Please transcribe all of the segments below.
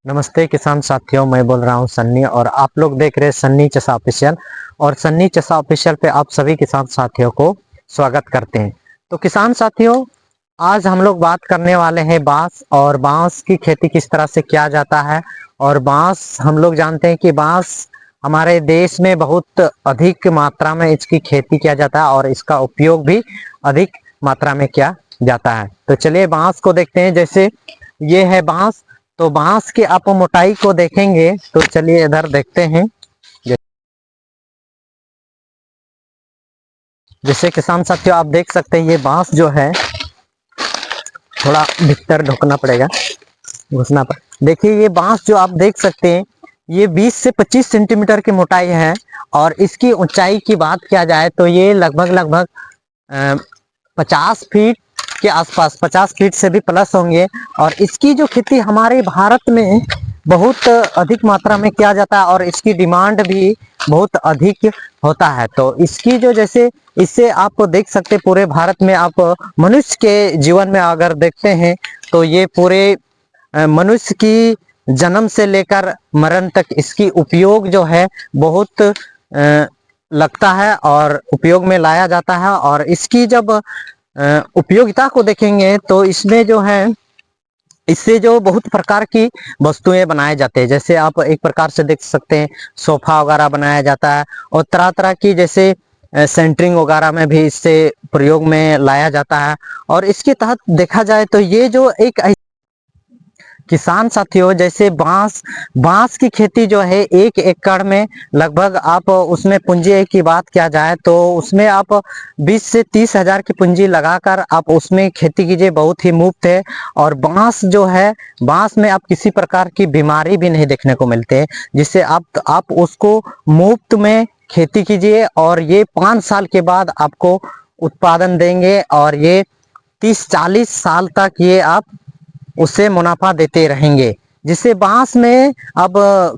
नमस्ते किसान साथियों, मैं बोल रहा हूं सन्नी और आप लोग देख रहे हैं सन्नी चसा ऑफिशियल। और सन्नी चसा ऑफिशियल पे आप सभी किसान साथियों को स्वागत करते हैं। तो किसान साथियों, आज हम लोग बात करने वाले हैं बांस और बांस की खेती किस तरह से किया जाता है। और बांस हम लोग जानते हैं कि बांस हमारे देश में बहुत अधिक मात्रा में इसकी खेती किया जाता है और इसका उपयोग भी अधिक मात्रा में किया जाता है। तो चलिए बांस को देखते हैं। जैसे ये है बांस, तो बांस की आप मोटाई को देखेंगे तो चलिए इधर देखते हैं। जैसे किसान साथियों आप देख सकते हैं, ये बांस जो है थोड़ा भीतर ढुकना पड़ेगा, घुसना पड़ेगा। देखिए ये बांस जो आप देख सकते हैं, ये 20 से 25 सेंटीमीटर की मोटाई है। और इसकी ऊंचाई की बात किया जाए तो ये लगभग लगभग 50 फीट के आसपास, 50 फीट से भी प्लस होंगे। और इसकी जो खेती हमारे भारत में बहुत अधिक मात्रा में किया जाता है और इसकी डिमांड भी बहुत अधिक होता है। तो इसकी जो जैसे इससे आप देख सकते पूरे भारत में आप मनुष्य के जीवन में अगर देखते हैं तो ये पूरे मनुष्य की जन्म से लेकर मरण तक इसकी उपयोग जो है बहुत लगता है और उपयोग में लाया जाता है। और इसकी जब उपयोगिता को देखेंगे तो इसमें जो है इससे जो बहुत प्रकार की वस्तुएं बनाए जाते हैं। जैसे आप एक प्रकार से देख सकते हैं सोफा वगैरह बनाया जाता है और तरह तरह की जैसे सेंटरिंग वगैरह में भी इससे प्रयोग में लाया जाता है। और इसके तहत देखा जाए तो ये जो एक किसान साथियों, जैसे बांस बांस की खेती जो है 1 एकड़ में लगभग आप उसमें पूंजी की बात किया जाए तो उसमें आप 20 से 30 हजार की पूंजी लगाकर आप उसमें खेती कीजिए, बहुत ही मुफ्त है। और बांस जो है, बांस में आप किसी प्रकार की बीमारी भी नहीं देखने को मिलते हैं, जिससे आप उसको मुफ्त में खेती कीजिए और ये 5 साल के बाद आपको उत्पादन देंगे। और ये 30-40 साल तक ये आप उससे मुनाफा देते रहेंगे। जिससे बांस में अब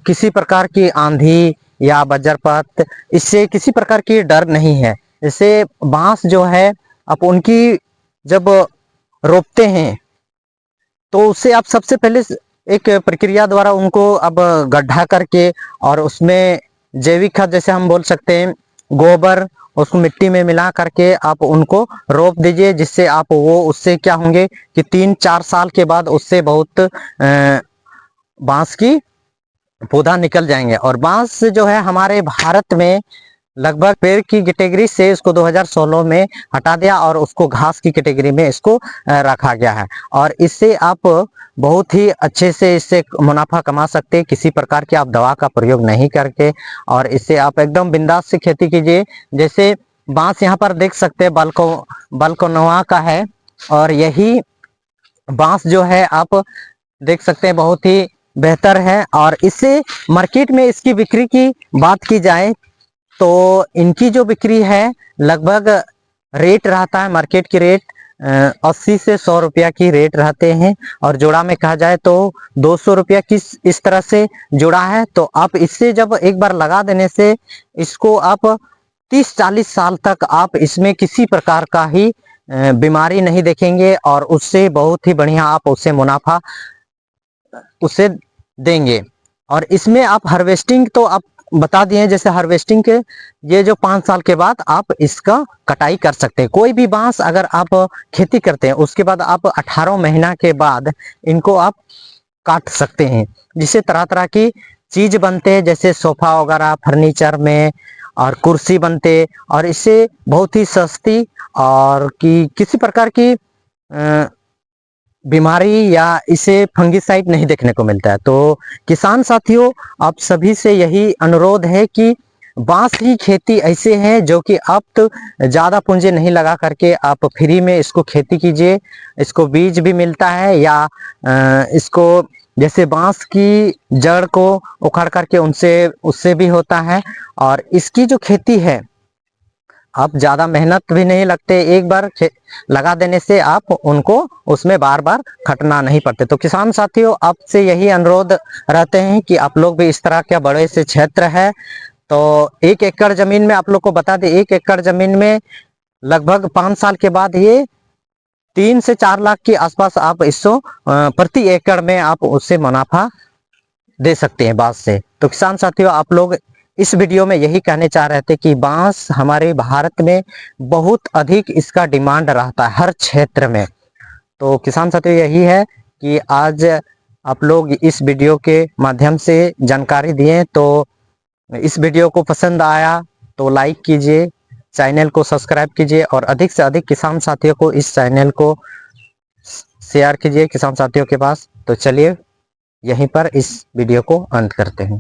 किसी प्रकार की आंधी या वज्रपात, इससे किसी प्रकार की डर नहीं है। जैसे बांस जो है आप उनकी जब रोपते हैं तो उससे आप सबसे पहले एक प्रक्रिया द्वारा उनको अब गड्ढा करके और उसमें जैविक खाद जैसे हम बोल सकते हैं गोबर, उसको मिट्टी में मिला करके आप उनको रोप दीजिए। जिससे आप वो उससे क्या होंगे कि 3-4 साल के बाद उससे बहुत बांस की पौधा निकल जाएंगे। और बांस जो है हमारे भारत में लगभग पेड़ की कैटेगरी से इसको 2016 में हटा दिया और उसको घास की कैटेगरी में इसको रखा गया है। और इससे आप बहुत ही अच्छे से इससे मुनाफा कमा सकते हैं, किसी प्रकार की आप दवा का प्रयोग नहीं करके। और इससे आप एकदम बिंदास से खेती कीजिए। जैसे बांस यहाँ पर देख सकते हैं बल्कोनवा का है। और यही बांस जो है आप देख सकते हैं बहुत ही बेहतर है। और इससे मार्केट में इसकी बिक्री की बात की जाए तो इनकी जो बिक्री है लगभग रेट रहता है, मार्केट की रेट 80 से 100 रुपया की रेट रहते हैं। और जोड़ा में कहा जाए तो 200 रुपया की इस तरह से जोड़ा है। तो आप इससे जब एक बार लगा देने से इसको आप 30-40 साल तक आप इसमें किसी प्रकार का ही बीमारी नहीं देखेंगे और उससे बहुत ही बढ़िया आप उससे मुनाफा उसे देंगे। और इसमें आप हार्वेस्टिंग तो आप बता दिए, जैसे हार्वेस्टिंग के ये जो 5 साल के बाद आप इसका कटाई कर सकते हैं। कोई भी बांस अगर आप खेती करते हैं उसके बाद आप 18 महीना के बाद इनको आप काट सकते हैं, जिससे तरह तरह की चीज बनते हैं, जैसे सोफा वगैरह फर्नीचर में और कुर्सी बनते। और इससे बहुत ही सस्ती और कि किसी प्रकार की बीमारी या इसे फंगिसाइड नहीं देखने को मिलता है। तो किसान साथियों, आप सभी से यही अनुरोध है कि बांस की खेती ऐसे है जो कि आप तो ज़्यादा पूंजी नहीं लगा करके आप फ्री में इसको खेती कीजिए। इसको बीज भी मिलता है या इसको जैसे बांस की जड़ को उखाड़ करके उनसे उससे भी होता है। और इसकी जो खेती है आप ज़्यादा मेहनत भी नहीं लगते, एक बार लगा देने से आप उनको उसमें बार बार खटना नहीं पड़ते। तो किसान साथियों, आपसे यही अनुरोध रहते हैं कि आप लोग भी इस तरह का बड़े से क्षेत्र है तो 1 एकड़ जमीन में आप लोग को बता दें, 1 एकड़ जमीन में लगभग 5 साल के बाद ये 3 से 4 लाख के आसपास आप इसको प्रति एकड़ में आप उससे मुनाफा दे सकते हैं बांस से। तो किसान साथियों, आप लोग इस वीडियो में यही कहने चाह रहे थे कि बांस हमारे भारत में बहुत अधिक इसका डिमांड रहता है हर क्षेत्र में। तो किसान साथियों, यही है कि आज आप लोग इस वीडियो के माध्यम से जानकारी दिए। तो इस वीडियो को पसंद आया तो लाइक कीजिए, चैनल को सब्सक्राइब कीजिए और अधिक से अधिक किसान साथियों को इस चैनल को शेयर कीजिए किसान साथियों के पास। तो चलिए यहीं पर इस वीडियो को अंत करते हैं।